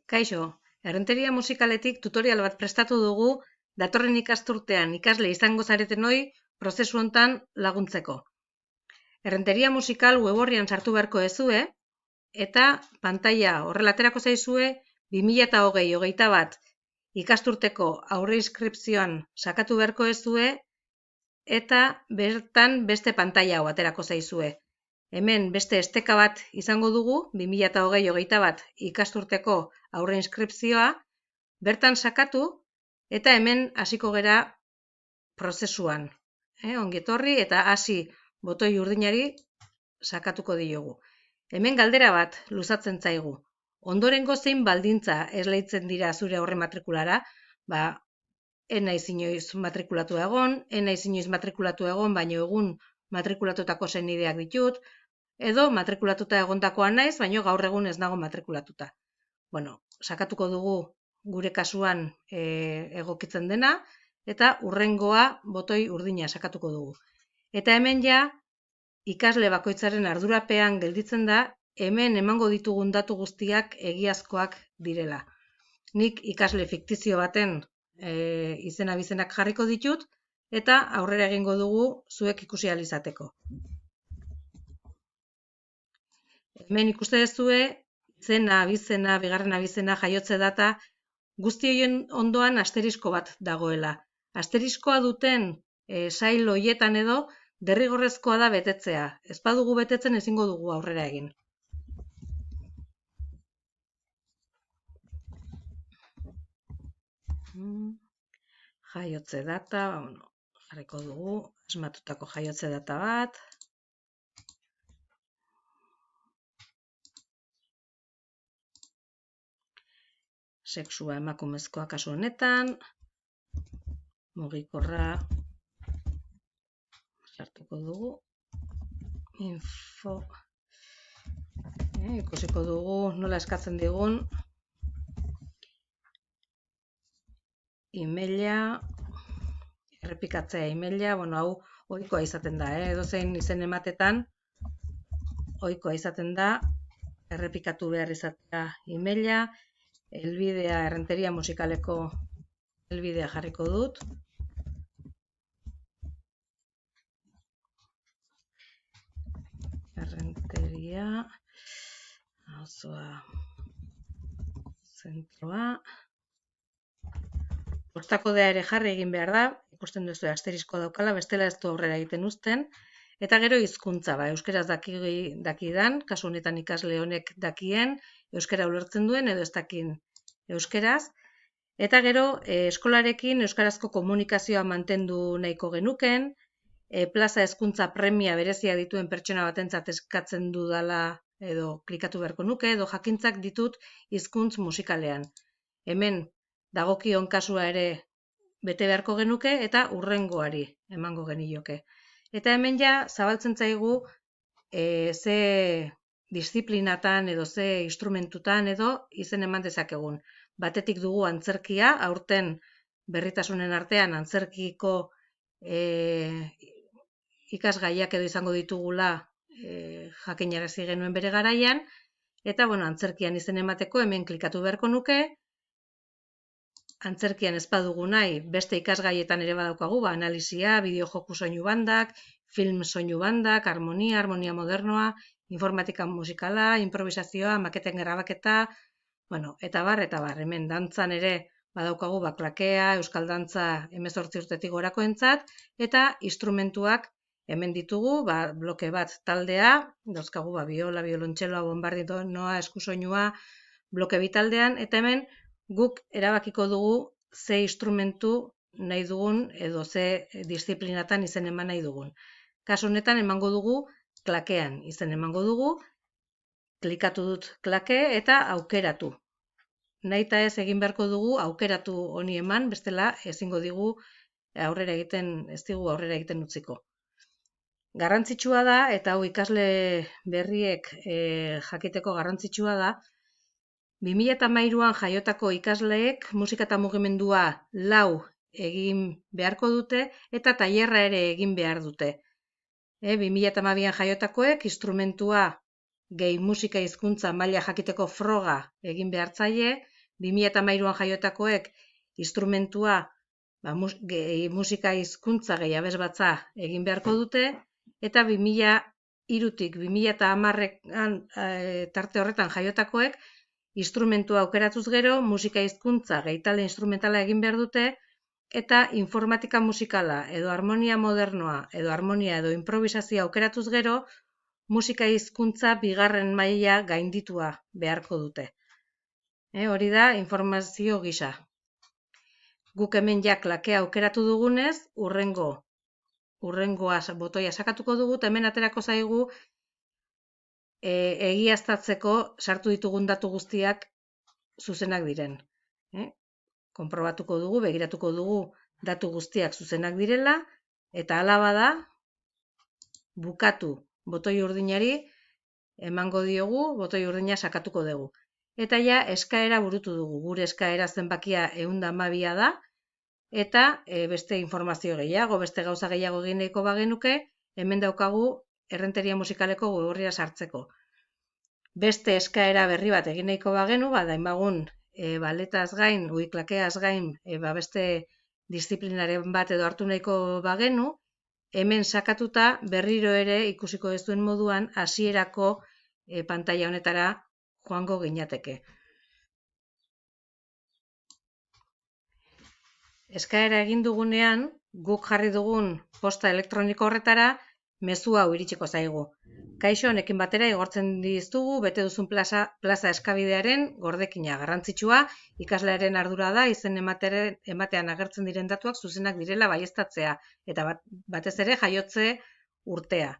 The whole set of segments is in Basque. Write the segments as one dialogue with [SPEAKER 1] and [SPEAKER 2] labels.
[SPEAKER 1] Kaixo, Errenteria musikaletik tutorial bat prestatu dugu datorren ikasturtean ikasle izango zaretenoi prozesu hontan laguntzeko. Errenteria musikal web orrian sartu beharko ezue eta pantaila horrela aterako zaizue 2020-21 ikasturteko aurre inskripzioan sakatu beharko ezue eta bertan beste pantaila hau aterako zaizue. Hemen beste esteka bat izango dugu, 2020-21 ikasturteko aurre inskripzioa, bertan sakatu eta hemen hasiko gera prozesuan. Ongi etorri eta hasi botoi urdinari sakatuko diogu. Hemen galdera bat luzatzen zaigu. Ondorengo zein baldintza esleitzen dira zure aurre matrikulara? Ez naiz inoiz matrikulatu egon, baino egun matrikulatutako senideak ditut, edo matrikulatuta egondakoa naiz, baino gaur egun ez nago matrikulatuta. Sakatuko dugu gure kasuan egokitzen dena, eta hurrengoa botoi urdina sakatuko dugu. Eta hemen ja, ikasle bakoitzaren ardurapean gelditzen da, hemen emango ditugun datu guztiak egiazkoak direla. Nik ikasle fiktizio baten izena bizenak jarriko ditut, eta aurrera egingo dugu zuek ikusi ahal izateko. Hemen ikuste duzue, izena, abizena, bigarren abizena, jaiotze data, guzti horien ondoan asterisko bat dagoela. Asteriskoa duten sail horietan edo, derrigorrezkoa da betetzea. Ez badugu betetzen ezingo dugu aurrera egin. Jaiotze data, jarriko dugu, asmatutako jaiotze data bat. Sexua emakumezkoa kasu honetan, mugikorra sartuko dugu, info, ikusiko dugu nola eskatzen digun, emaila, errepikatzea emaila, hau ohikoa izaten da, edozein izen ematetan, ohikoa izaten da, errepikatu behar izatea emaila, helbidea Errenteria musikaleko helbidea jarriko dut. Errenteria, auzoa, zentroa. Postakodea ere jarri egin behar da, ikusten duzu asterisko daukala, bestela ez du aurrera egiten uzten. Eta gero hizkuntza, euskeraz dakidan, kasu honetan ikasle honek dakien, euskara ulertzen duen edo ez dakin euskeraz. Eta gero eskolarekin euskarazko komunikazioa mantendu nahiko genuken, plaza hezkuntza premia berezia dituen pertsona batentzat eskatzen dudala edo klikatu beharko nuke, edo jakintzak ditut hizkuntz musikalean. Hemen dagokion kasua ere bete beharko genuke eta hurrengoari emango genioke. Eta hemen ja zabaltzen zaigu ze disiplinatan edo ze instrumentutan edo izen eman dezakegun. Batetik dugu antzerkia, aurten berritasunen artean antzerkiko ikasgaiak edo izango ditugula jakinarazi genuen bere garaian, eta antzerkian izen emateko hemen klikatu beharko nuke. Antzerkian ez badugu nahi, beste ikasgaietan ere badaukagu, analisia, bideo-joku soinu bandak, film soinu bandak, harmonia modernoa, informatika musikala, improvisazioa, maketen grabaketa, eta bar, hemen dantzan ere badaukagu klakea, euskal dantza 18 urtetik gorakoentzat, eta instrumentuak hemen ditugu, bloke bat taldea, dauzkagu biola, biolontxeloa, bombardinoa, eskusoinua, bloke bitaldean, eta hemen guk erabakiko dugu ze instrumentu nahi dugun edo ze disiplinatan izen eman nahi dugun. Kasu honetan emango dugu klakean izen emango dugu, klikatu dut klake eta aukeratu. Nahita ez egin beharko dugu aukeratu honi eman, bestela ezingo digu aurrera egiten utziko. Garrantzitsua da, eta hau ikasle berriek jakiteko garrantzitsua da, 2013an jaiotako ikasleek musika eta mugimendua 4 egin beharko dute eta tailerra ere egin behar dute. 2012an jaiotakoek instrumentua gehi musika hizkuntza maila jakiteko froga egin behar zaie, 2013an jaiotakoek instrumentua musika hizkuntza gehi abesbatza egin beharko dute, eta 2003tik 2010 tarte horretan jaiotakoek instrumentua aukeratuz gero musika hizkuntza gehi talde instrumentala egin behar dute, eta informatika musikala edo harmonia modernoa edo harmonia edo improvisazioa aukeratuz gero musika hizkuntza bigarren maila gainditua beharko dute. Hori da informazio gisa. Guk hemen ja klakea aukeratu dugunez, urrengoa botoia sakatuko dugu, eta hemen aterako zaigu egiaztatzeko sartu ditugun datu guztiak zuzenak diren. Konprobatuko dugu, begiratuko dugu datu guztiak zuzenak direla, eta hala bada, bukatu botoi urdinari emango diogu, botoi urdina sakatuko dugu. Eta ja eskaera burutu dugu, gure eskaera zenbakia 112 da, eta beste informazio gehiago, beste gauza gehiago egin nahiko bagenuke, hemen daukagu Errenteria Musikaleko web-orria sartzeko. Beste eskaera berri bat egin nahiko bagenu, dainbagun baletaz gain, klakeaz gain, beste disiplinaren bat edo hartu nahiko bagenu, hemen sakatuta berriro ere ikusiko ez duen moduan hasierako pantaila honetara joango ginateke. Eskaera egin dugunean, guk jarri dugun posta elektroniko horretara mezu hau iritsiko zaigu. Kaixo, honekin batera igortzen diztugu bete duzun plaza eskabidearen gordekina garrantzitsua, ikaslearen ardura da izen ematean agertzen diren datuak zuzenak direla baieztatzea, eta batez ere jaiotze urtea.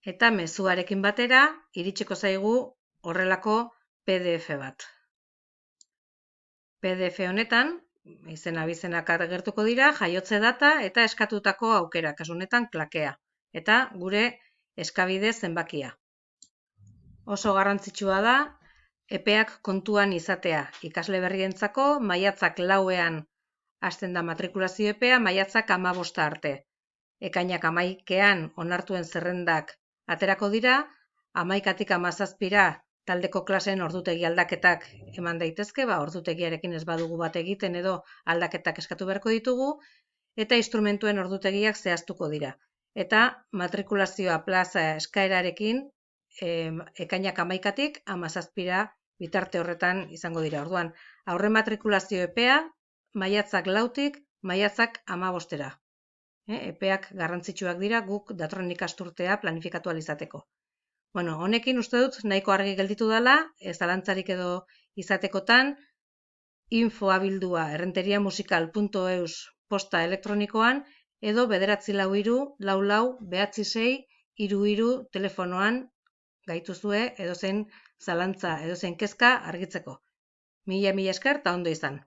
[SPEAKER 1] Eta mezuarekin batera iritsiko zaigu horrelako PDF bat. PDF honetan, izen abizenak agertuko dira, jaiotze data eta eskatutako aukera, kasu honetan klakea, eta gure eskabide zenbakia. Oso garrantzitsua da, epeak kontuan izatea. Ikasle berrientzako, maiatzak 4ean hasten da matrikulazio epea, maiatzak 15 arte. Ekainak 11ean onartuen zerrendak aterako dira, 11tik 17ra taldeko klaseen ordutegi aldaketak eman daitezke, ordutegiarekin ez badugu bat egiten edo aldaketak eskatu beharko ditugu, eta instrumentuen ordutegiak zehaztuko dira. Eta matrikulazioa plaza eskaerarekin ekainak 11tik 17ra bitarte horretan izango dira. Orduan, aurre matrikulazio epea maiatzak 4tik maiatzak 15era. Epeak garrantzitsuak dira guk datorren ikasturtea planifikatu ahal izateko. Honekin uste dut nahiko argi gelditu dela, zalantzarik edo izatekotan, info@abildua errenteriamusikal.eus posta elektronikoan edo 943 44 96 33 telefonoan gaituzue edozein zalantza, edozein kezka argitzeko. Mila esker eta ondo izan.